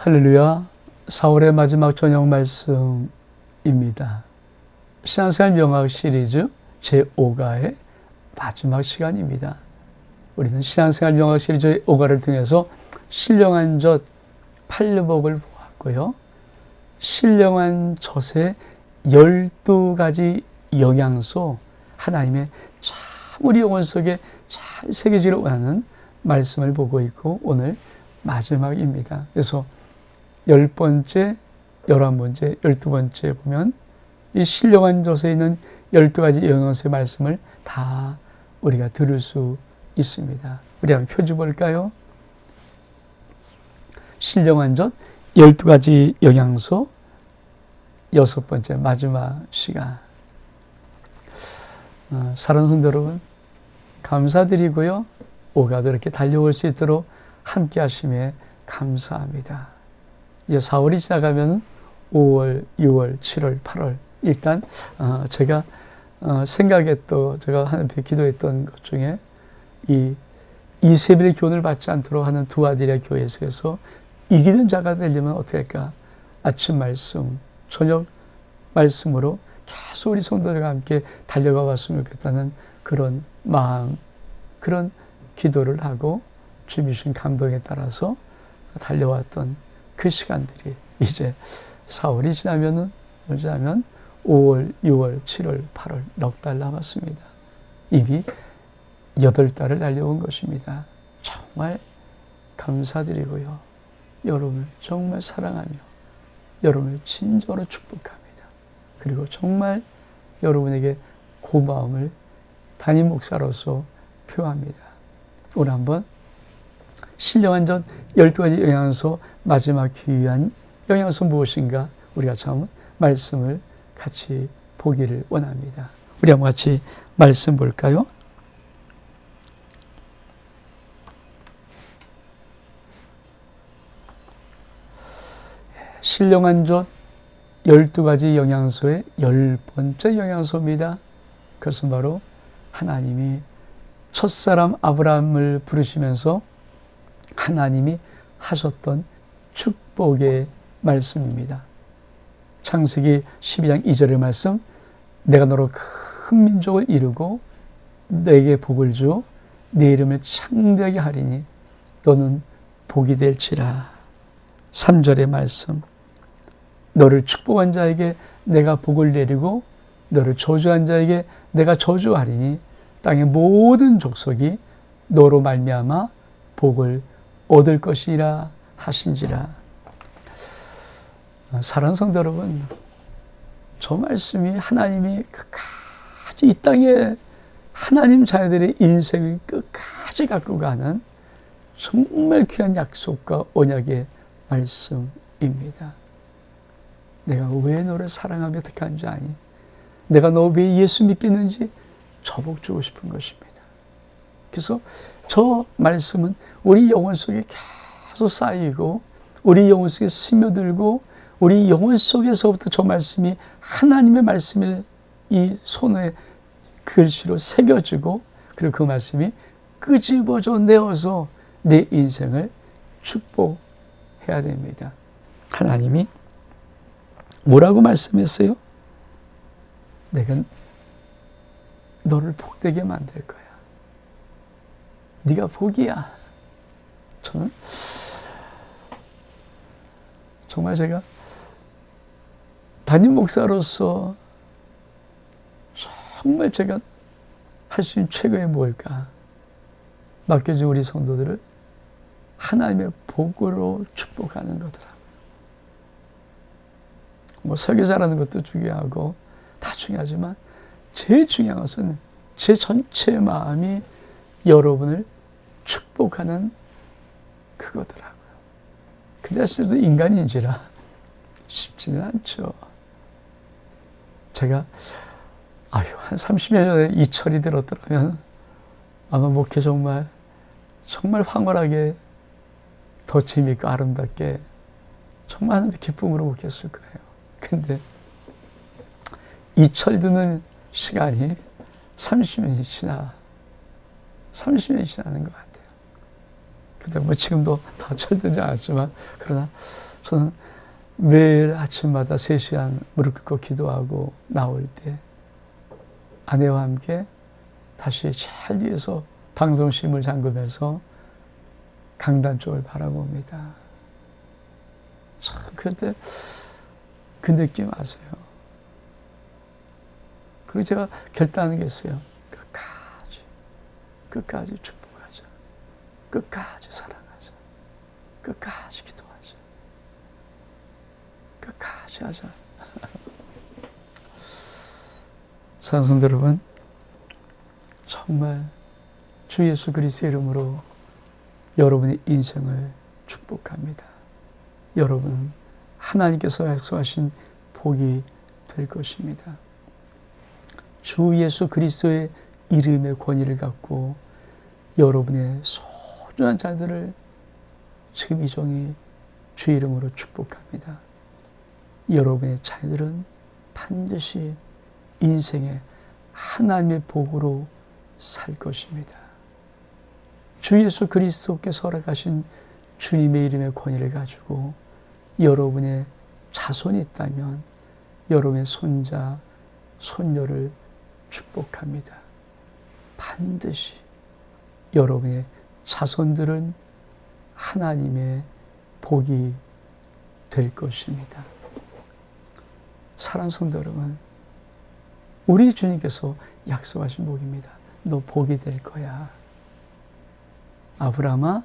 할렐루야. 4월의 마지막 저녁 말씀입니다. 신앙생활 명학 시리즈 제5가의 마지막 시간입니다. 우리는 신앙생활 명학 시리즈 5가를 통해서 신령한 젖 팔려복을 보았고요. 신령한 젖의 12가지 영양소, 하나님의 참 우리 영혼 속에 잘 새겨지려고 하는 말씀을 보고 있고, 오늘 마지막입니다. 그래서 10번째, 11번째, 12번째 보면 이 신령한 젖에 있는 12가지 영양소의 말씀을 다 우리가 들을 수 있습니다. 우리 한번 표지 볼까요? 신령한 젖 12가지 영양소, 6번째 마지막 시간. 사랑하는 성도 여러분, 감사드리고요. 오가도 이렇게 달려올 수 있도록 함께 하심에 감사합니다. 이제 4월이 지나가면 5월, 6월, 7월, 8월. 일단 제가 생각했던, 제가 하나님께 기도했던 것 중에 이 이세벨의 교훈을 받지 않도록 하는 두 아들의 교회 속에서 이기는 자가 되려면 어떻게 할까? 아침 말씀, 저녁 말씀으로 계속 우리 성도들과 함께 달려가 왔으면 좋겠다는 그런 마음, 그런 기도를 하고 주님 주신 감동에 따라서 달려왔던 그 시간들이 이제 4월이 지나면 5월, 6월, 7월, 8월 넉 달 남았습니다. 이미 8달을 달려온 것입니다. 정말 감사드리고요. 여러분을 정말 사랑하며 여러분을 진정으로 축복합니다. 그리고 정말 여러분에게 고마움을 담임 목사로서 표합니다. 오늘 한번 신령한 젖 12가지 영양소 마지막 귀한 영양소 무엇인가 우리가 처음 말씀을 같이 보기를 원합니다. 우리 한번 같이 말씀 볼까요? 신령한 젖 12가지 영양소의 10번째 영양소입니다. 그것은 바로 하나님이 첫사람 아브라함을 부르시면서 하나님이 하셨던 축복의 말씀입니다. 창세기 12장 2절의 말씀, 내가 너로 큰 민족을 이루고 너에게 복을 주어 네 이름을 창대하게 하리니 너는 복이 될지라. 3절의 말씀, 너를 축복한 자에게 내가 복을 내리고 너를 저주한 자에게 내가 저주하리니 땅의 모든 족속이 너로 말미암아 복을 얻을 것이라 하신지라. 사랑하는 성도 여러분, 저 말씀이 하나님이 끝까지 이 땅에 하나님 자녀들의 인생을 끝까지 갖고 가는 정말 귀한 약속과 언약의 말씀입니다. 내가 왜 너를 사랑하며 택한 줄 아니? 내가 너 왜 예수 믿겠는지 저 복 주고 싶은 것입니다. 그래서 저 말씀은 우리 영혼 속에 계속 쌓이고 우리 영혼 속에 스며들고 우리 영혼 속에서부터 저 말씀이 하나님의 말씀을 이 손에 글씨로 새겨지고 그리고 그 말씀이 끄집어져 내어서 내 인생을 축복해야 됩니다. 하나님이 뭐라고 말씀했어요? 내가 너를 복되게 만들 거야. 네가 복이야. 저는 정말 제가 담임 목사로서 정말 제가 할 수 있는 최고의 뭘까? 맡겨진 우리 성도들을 하나님의 복으로 축복하는 거더라고요. 뭐 설교자라는 것도 중요하고 다 중요하지만 제일 중요한 것은 제 전체 마음이 여러분을 축복하는 그거더라고요. 근데 사실도 인간인지라 쉽지는 않죠. 제가 한 30년 전에 이 철이 들었더라면 아마 목회 정말 황홀하게 더 재미있고 아름답게 정말 하나님의 기쁨으로 목회했을 거예요. 근데 이 철 드는 시간이 30년이 지나는 것 같아요. 근데 뭐 지금도 다 철든지 않았지만, 그러나 저는 매일 아침마다 3시간 무릎 꿇고 기도하고 나올 때 아내와 함께 다시 제일 뒤에서 방송심을 잠그면서 강단 쪽을 바라봅니다. 참 그때 그 느낌 아세요? 그리고 제가 결단하는 게 있어요. 끝까지 축복하자. 끝까지 사랑하자. 끝까지 기도하자. 끝까지 하자. 사랑하는 여러분, 정말 주 예수 그리스도의 이름으로 여러분의 인생을 축복합니다. 여러분은 하나님께서 약속하신 복이 될 것입니다. 주 예수 그리스도의 이름의 권위를 갖고 여러분의 소중한 자들을 지금 이 종이 주 이름으로 축복합니다. 여러분의 자녀들은 반드시 인생의 하나님의 복으로 살 것입니다. 주 예수 그리스도께서 허락하신 주님의 이름의 권위를 가지고 여러분의 자손이 있다면 여러분의 손자, 손녀를 축복합니다. 반드시 여러분의 자손들은 하나님의 복이 될 것입니다. 사랑하는 성도 여러분, 우리 주님께서 약속하신 복입니다. 너 복이 될 거야. 아브라함아,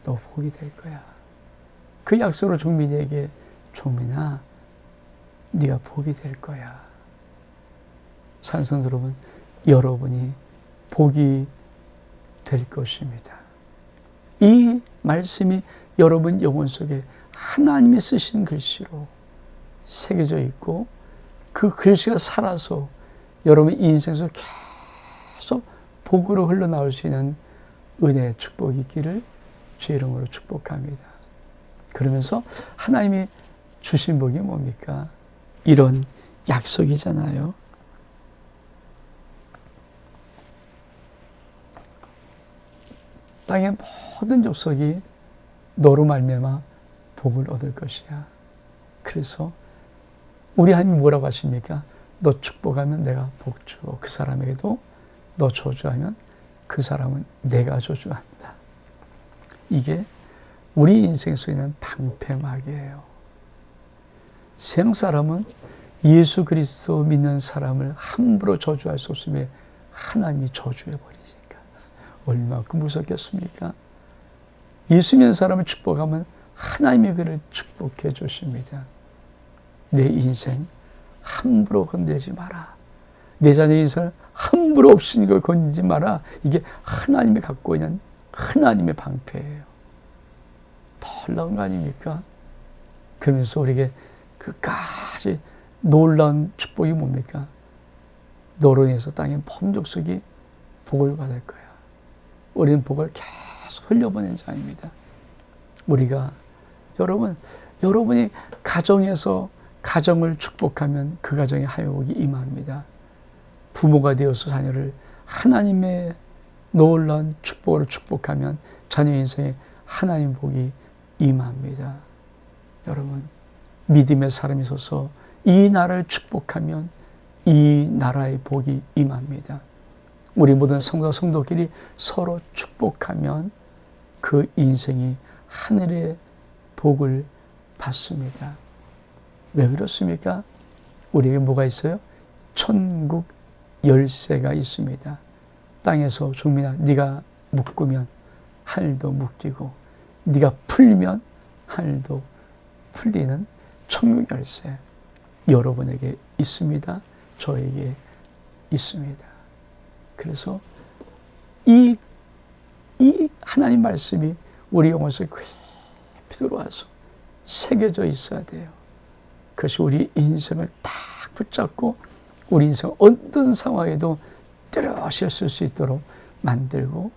너 복이 될 거야. 그 약속으로 종민이에게, 종민아, 네가 복이 될 거야. 사랑하는 성도 여러분, 여러분이 복이 될 것입니다. 이 말씀이 여러분 영혼 속에 하나님이 쓰신 글씨로 새겨져 있고 그 글씨가 살아서 여러분 인생 속에 계속 복으로 흘러나올 수 있는 은혜의 축복이 있기를 주의 이름으로 축복합니다. 그러면서 하나님이 주신 복이 뭡니까? 이런 약속이잖아요. 땅의 모든 족속이 너로 말미암아 복을 얻을 것이야. 그래서 우리 하나님 뭐라고 하십니까? 너 축복하면 내가 복 주고 그 사람에게도 너 저주하면 그 사람은 내가 저주한다. 이게 우리 인생 속에 있는 방패막이에요. 세상 사람은 예수 그리스도 믿는 사람을 함부로 저주할 수 없으며 하나님이 저주해버리니까 얼마큼 무섭겠습니까? 예수 믿는 사람을 축복하면 하나님이 그를 축복해 주십니다. 내 인생 함부로 건드리지 마라. 내 자녀 인생을 함부로 없으니 걸 건드리지 마라. 이게 하나님이 갖고 있는 하나님의 방패예요. 놀라운 거 아닙니까? 그러면서 우리에게 끝까지 놀라운 축복이 뭡니까? 너로 인해서 땅의 모든 족속이 복을 받을 거야. 우리는 복을 계속 흘려보낸 자입니다. 우리가 여러분이 가정에서 가정을 축복하면 그 가정에 하복이 임합니다. 부모가 되어서 자녀를 하나님의 놀라운 축복으로 축복하면 자녀 인생에 하나님 복이 임합니다. 여러분, 믿음의 사람이 있어서 이 나라를 축복하면 이 나라의 복이 임합니다. 우리 모든 성도와 성도끼리 서로 축복하면 그 인생이 하늘의 복을 받습니다. 왜 그렇습니까? 우리에게 뭐가 있어요? 천국 열쇠가 있습니다. 땅에서 종민아, 네가 묶으면 하늘도 묶이고 네가 풀면 하늘도 풀리는 천국 열쇠 여러분에게 있습니다. 저에게 있습니다. 그래서 이 하나님 말씀이 우리 영혼 속에 깊이 들어와서 새겨져 있어야 돼요. 그것이 우리 인생을 딱 붙잡고 우리 인생 어떤 상황에도 뚜렷이 쓸 수 있도록 만들고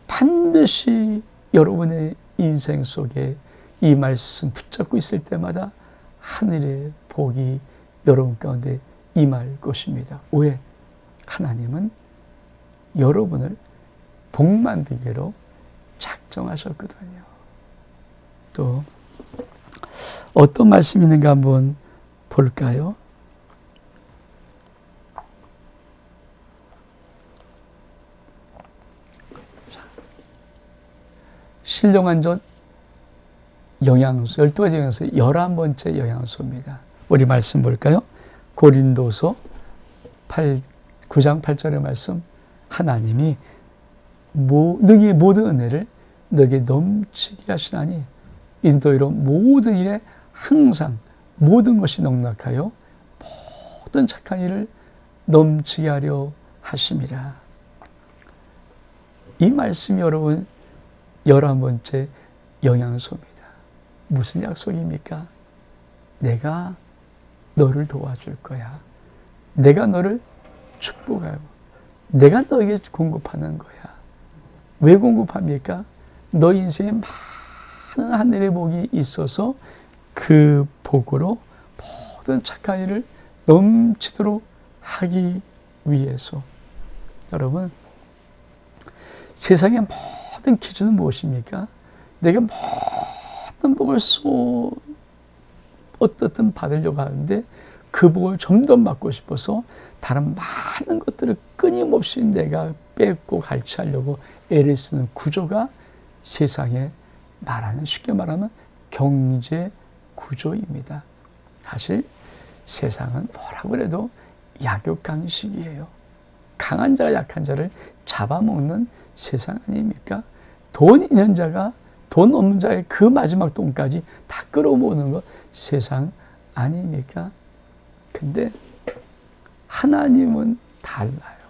반드시 여러분의 인생 속에 이 말씀 붙잡고 있을 때마다 하늘의 복이 여러분 가운데 임할 것입니다. 왜? 하나님은 여러분을 복 만들기로 작정하셨거든요. 또 어떤 말씀이 있는가 한번 볼까요? 신령한 전 영양소, 12가지 영양소 11번째 영양소입니다. 우리 말씀 볼까요? 고린도서 9장 8절의 말씀, 하나님이 능히 모든 은혜를 너에게 넘치게 하시나니 인도이로 모든 일에 항상 모든 것이 넉넉하여 모든 착한 일을 넘치게 하려 하심이라. 이 말씀이 여러분 11번째 영양소입니다. 무슨 약속입니까? 내가 너를 도와줄 거야. 내가 너를 축복하고 내가 너에게 공급하는 거야. 왜 공급합니까? 너 인생에 많은 하늘의 복이 있어서 그 복으로 모든 착한 일을 넘치도록 하기 위해서. 여러분, 세상의 모든 기준은 무엇입니까? 내가 모든 복을 어떻든 받으려고 하는데 그 복을 좀 더 받고 싶어서 다른 많은 것들을 끊임없이 내가 뺏고 갈취하려고 애를 쓰는 구조가 세상에 쉽게 말하면 경제 구조입니다. 사실 세상은 뭐라고 해도 약육강식이에요. 강한 자가 약한 자를 잡아먹는 세상 아닙니까? 돈 있는 자가 돈 없는 자의 그 마지막 돈까지 다 끌어모으는 것 세상 아닙니까? 근데 하나님은 달라요.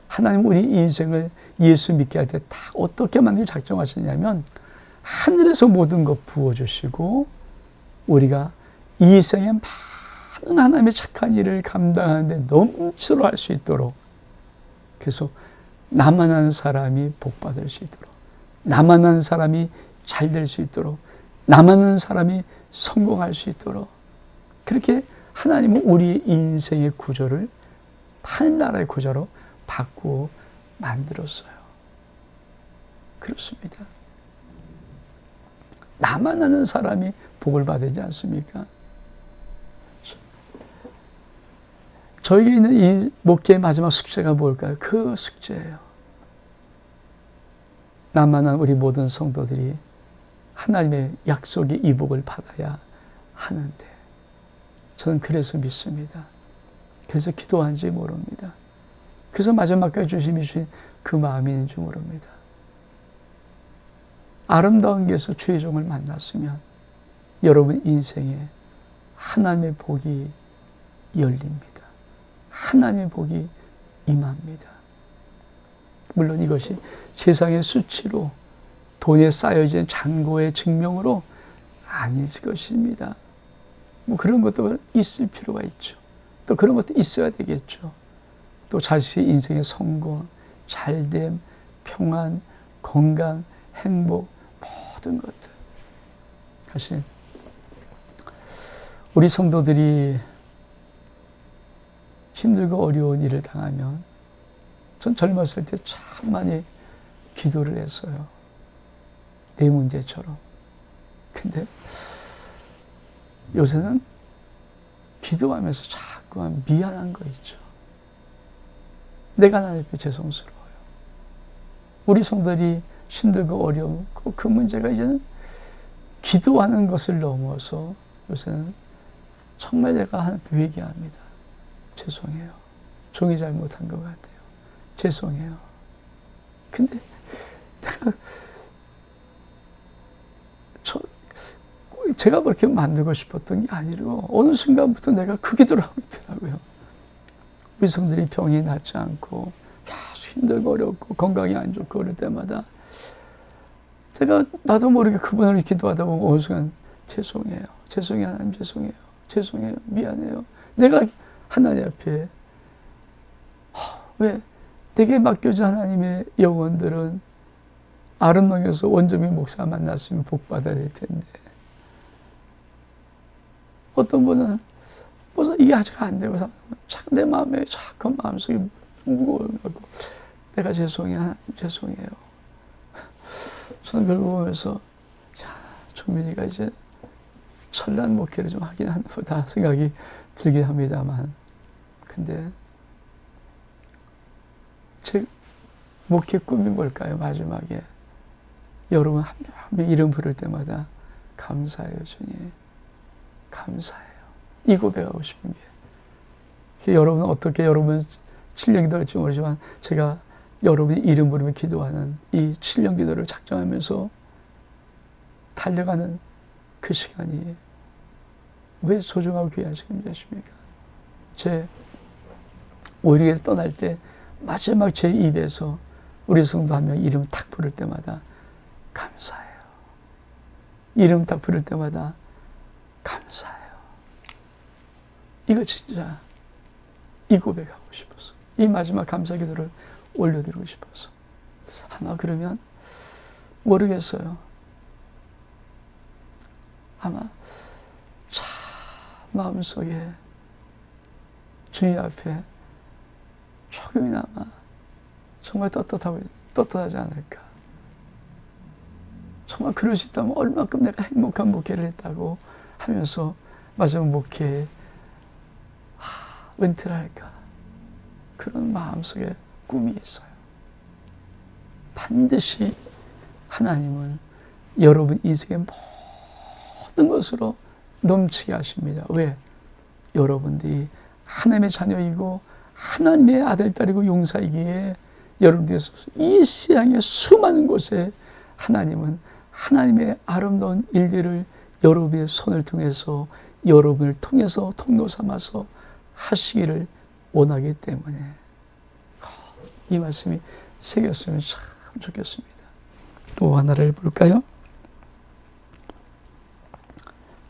하나님은 우리 인생을 예수 믿게 할 때 다 어떻게 만들기 작정하시냐면 하늘에서 모든 것 부어주시고 우리가 이 생에 많은 하나님의 착한 일을 감당하는데 넘치도록 할 수 있도록, 그래서 나만한 사람이 복받을 수 있도록, 나만한 사람이 잘 될 수 있도록, 나만한 사람이 성공할 수 있도록, 그렇게 하나님은 우리 인생의 구조를 하늘나라의 구조로 바꾸어 만들었어요. 그렇습니다. 나만 아는 사람이 복을 받지 않습니까? 저에게 있는 이 목회의 마지막 숙제가 뭘까요? 그 숙제예요. 나만 아는 우리 모든 성도들이 하나님의 약속의 이 복을 받아야 하는데, 저는 그래서 믿습니다. 그래서 기도한지 모릅니다. 그래서 마지막까지 주님이 주신 그 마음인 줄 모릅니다. 아름다운 길에서 주의 종을 만났으면 여러분 인생에 하나님의 복이 열립니다. 하나님의 복이 임합니다. 물론 이것이 세상의 수치로 돈에 쌓여진 잔고의 증명으로 아닐 것입니다. 뭐 그런 것도 있을 필요가 있죠. 또 그런 것도 있어야 되겠죠. 또 자신의 인생의 성공, 잘됨, 평안, 건강, 행복, 모든 것들. 사실 우리 성도들이 힘들고 어려운 일을 당하면 전 젊었을 때 참 많이 기도를 했어요. 내 문제처럼. 근데 요새는 기도하면서 자꾸만 미안한 거 있죠. 내가 하나님 앞에 죄송스러워요. 우리 성도들이 힘들고 어려우고 그 문제가 이제는 기도하는 것을 넘어서 요새는 정말 내가 하나님 앞에 회개합니다. 죄송해요. 종이 잘못한 것 같아요. 죄송해요. 근데 제가 그렇게 만들고 싶었던 게 아니고 어느 순간부터 내가 그 기도를 하고 있더라고요. 우리 성들이 병이 낫지 않고 계속 힘들고 어렵고 건강이 안 좋고 그럴 때마다 제가 나도 모르게 그분을 기도하다 보면 어느 순간 죄송해요. 죄송해요. 하나님 죄송해요. 죄송해요. 미안해요. 내가 하나님 앞에 왜 내게 맡겨진 하나님의 영혼들은 아름동에서 원점이 목사 만났으면 복받아야 될 텐데 어떤 분은 무슨 이게 아직 안 되고 내 마음에 자꾸 마음속이 무거워가지고 내가 죄송해요. 하나님 죄송해요. 저는 그걸 보면서 종민이가 이제 철난 목회를 좀 하긴 하나 보다 생각이 들긴 합니다만, 근데 제 목회 꿈이 뭘까요? 마지막에 여러분 한 명 한 명 이름 부를 때마다 감사해요 주님, 감사해요, 이 고백하고 싶은 게, 여러분은 어떻게 여러분 7년 기도할지 모르지만 제가 여러분이 이름 부르며 기도하는 이 7년 기도를 작정하면서 달려가는 그 시간이 왜 소중하고 귀한 시간이십니까? 제 오일교회를 떠날 때 마지막 제 입에서 우리 성도 한 명 이름 탁 부를 때마다 감사해요. 이름 딱 부를 때마다 감사해요. 이거 진짜 이 고백하고 싶어서, 이 마지막 감사 기도를 올려드리고 싶어서. 아마 그러면 모르겠어요. 아마 참 마음속에 주님 앞에 조금이나마 정말 떳떳하지 않을까. 정말 그럴 수 있다면 얼마큼 내가 행복한 목회를 했다고 하면서 마지막 목회에 은퇴를 할까. 그런 마음속에 꿈이 있어요. 반드시 하나님은 여러분 인생의 모든 것으로 넘치게 하십니다. 왜? 여러분들이 하나님의 자녀이고 하나님의 아들, 딸이고 용사이기에 여러분들께서 이 세상의 수많은 곳에 하나님은 하나님의 아름다운 일들을 여러분의 손을 통해서, 여러분을 통해서 통로 삼아서 하시기를 원하기 때문에 이 말씀이 새겼으면 참 좋겠습니다. 또 하나를 볼까요?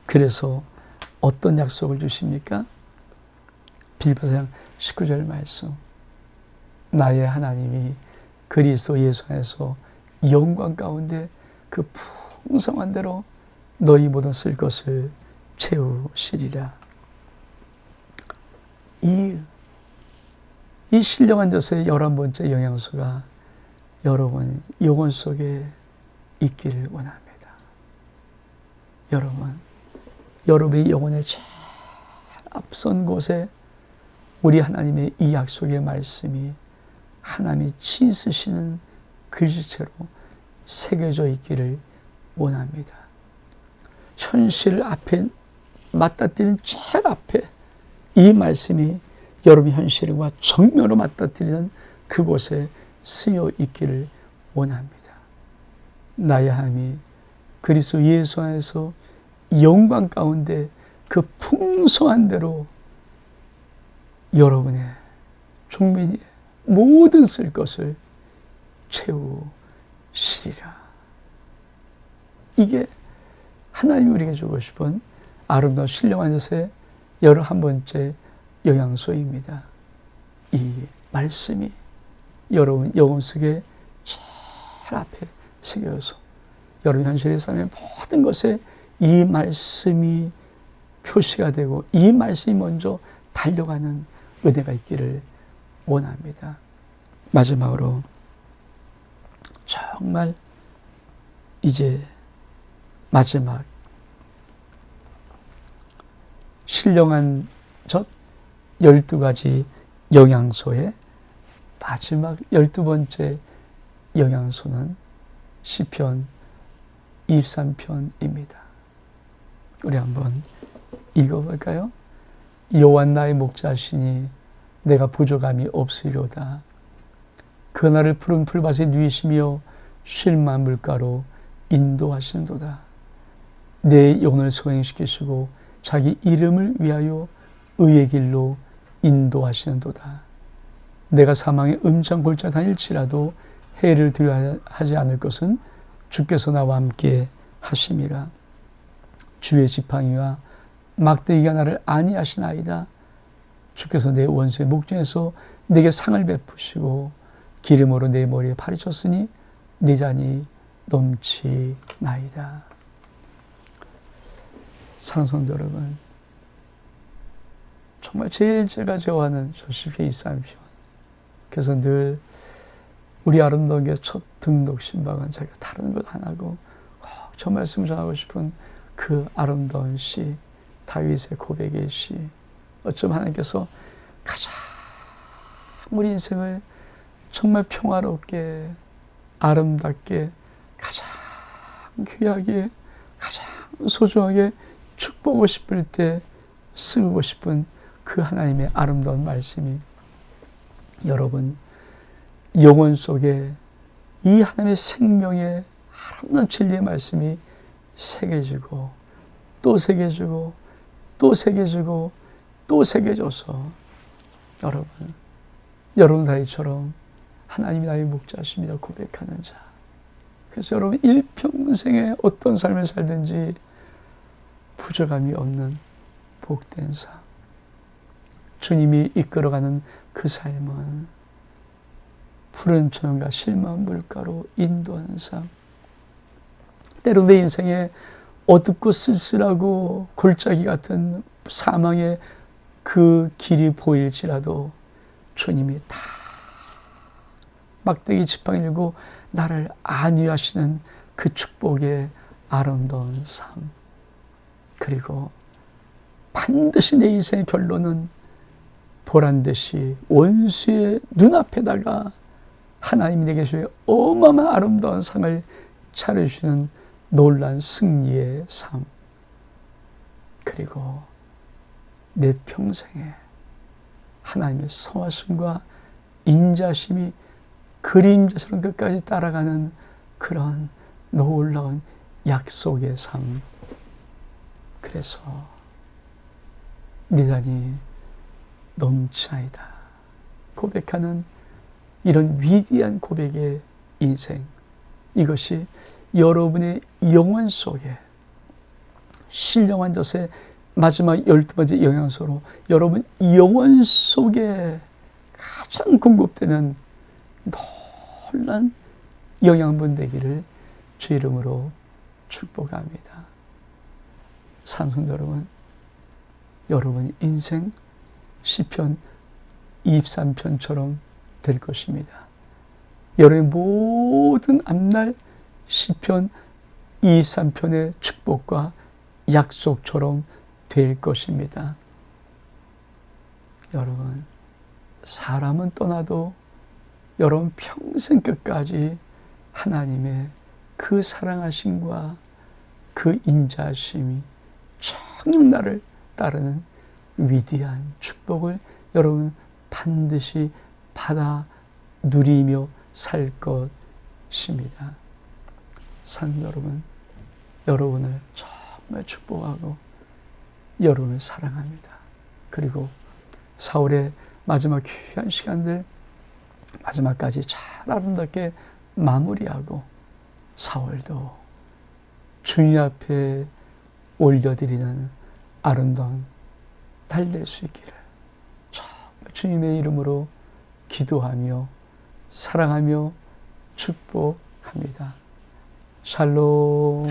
그래서 어떤 약속을 주십니까? 빌립보서 19절 말씀. 나의 하나님이 그리스도 예수 안에서 영광 가운데 그 풍성한 대로 너희 모든 쓸 것을 채우시리라. 이 신령한 젖의 11번째 영양소가 여러분 영혼 속에 있기를 원합니다. 여러분의 영혼의 제일 앞선 곳에 우리 하나님의 이 약속의 말씀이 하나님이 친 쓰시는 글씨체로 새겨져 있기를 원합니다. 현실 앞에 맞닥뜨리는 제일 앞에 이 말씀이 여러분 현실과 정면으로 맞닥뜨리는 그곳에 쓰여 있기를 원합니다. 나의 하나님이 그리스도 예수 안에서 영광 가운데 그 풍성한 대로 여러분의 종민의 모든 쓸 것을 채우시리라. 이게 하나님이 우리에게 주고 싶은 아름다운 신령한 젖의 11번째 영양소입니다. 이 말씀이 여러분 영혼 속에 제일 앞에 새겨서 여러분 현실의 삶의 모든 것에 이 말씀이 표시가 되고 이 말씀이 먼저 달려가는 은혜가 있기를 원합니다. 마지막으로 정말 이제 마지막 신령한 젖 12가지 영양소의 마지막 12번째 영양소는 시편 23편입니다. 우리 한번 읽어볼까요? 여호와 나의 목자시니 내가 부족함이 없으리로다. 그날을 푸른 풀밭에 누이시며 쉴 만한 물가로 인도하시는도다. 내 영혼을 소행시키시고 자기 이름을 위하여 의의 길로 인도하시는도다. 내가 사망의 음장골짜 다닐지라도 해를 두려워하지 않을 것은 주께서 나와 함께 하심이라. 주의 지팡이와 막대기가 나를 안위하시나이다. 주께서 내 원수의 목전에서 내게 상을 베푸시고 기름으로 내 머리에 파리쳤으니 내 잔이 넘치나이다. 사랑성도 여러분, 정말 제일 제가 좋아하는 저 시편 23편. 그래서 늘 우리 아름다운 게 첫 등록 신방은 자기가 다른 것 안 하고 꼭 저 말씀을 전하고 싶은 그 아름다운 시, 다윗의 고백의 시. 어쩜 하나님께서 가장 우리 인생을 정말 평화롭게, 아름답게, 가장 귀하게, 가장 소중하게 축복하고 싶을 때 쓰고 싶은 그 하나님의 아름다운 말씀이 여러분 영혼 속에 이 하나님의 생명의 아름다운 진리의 말씀이 새겨지고 또 새겨지고 또 새겨지고 또 새겨져서 여러분 다윗처럼 하나님이 나의 목자십니다 고백하는 자. 그래서 여러분 일평생에 어떤 삶을 살든지 부족함이 없는 복된 삶, 주님이 이끌어가는 그 삶은 푸른 초연과 실만 물가로 인도하는 삶. 때로 내 인생에 어둡고 쓸쓸하고 골짜기 같은 사망의 그 길이 보일지라도 주님이 다 막대기 지팡이 들고 나를 안위하시는 그 축복의 아름다운 삶. 그리고 반드시 내 인생의 결론은 보란듯이 원수의 눈앞에다가 하나님이 내게 주신 어마어마한 아름다운 상을 차려주시는 놀라운 승리의 삶. 그리고 내 평생에 하나님의 선하심과 인자심이 그림자처럼 끝까지 따라가는 그런 놀라운 약속의 삶. 그래서 네 잔이 넘치나이다 고백하는 이런 위대한 고백의 인생, 이것이 여러분의 영혼 속에 신령한 젖의 마지막 12번째 영양소로 여러분 영혼 속에 가장 공급되는 놀란 영양분 되기를 주 이름으로 축복합니다. 산성도 여러분 인생 시편 23편처럼 될 것입니다. 여러분의 모든 앞날 시편 23편의 축복과 약속처럼 될 것입니다. 여러분, 사람은 떠나도 여러분 평생 끝까지 하나님의 그 사랑하심과 그 인자하심이 정녕 나를 따르는 위대한 축복을 여러분 반드시 받아 누리며 살 것입니다. 산 여러분, 여러분을 정말 축복하고 여러분을 사랑합니다. 그리고 사울의 마지막 귀한 시간들 마지막까지 잘 아름답게 마무리하고 사울도 주님 앞에 올려드리는 아름다운 날 될 수 있기를 정말 주님의 이름으로 기도하며 사랑하며 축복합니다. 샬롬.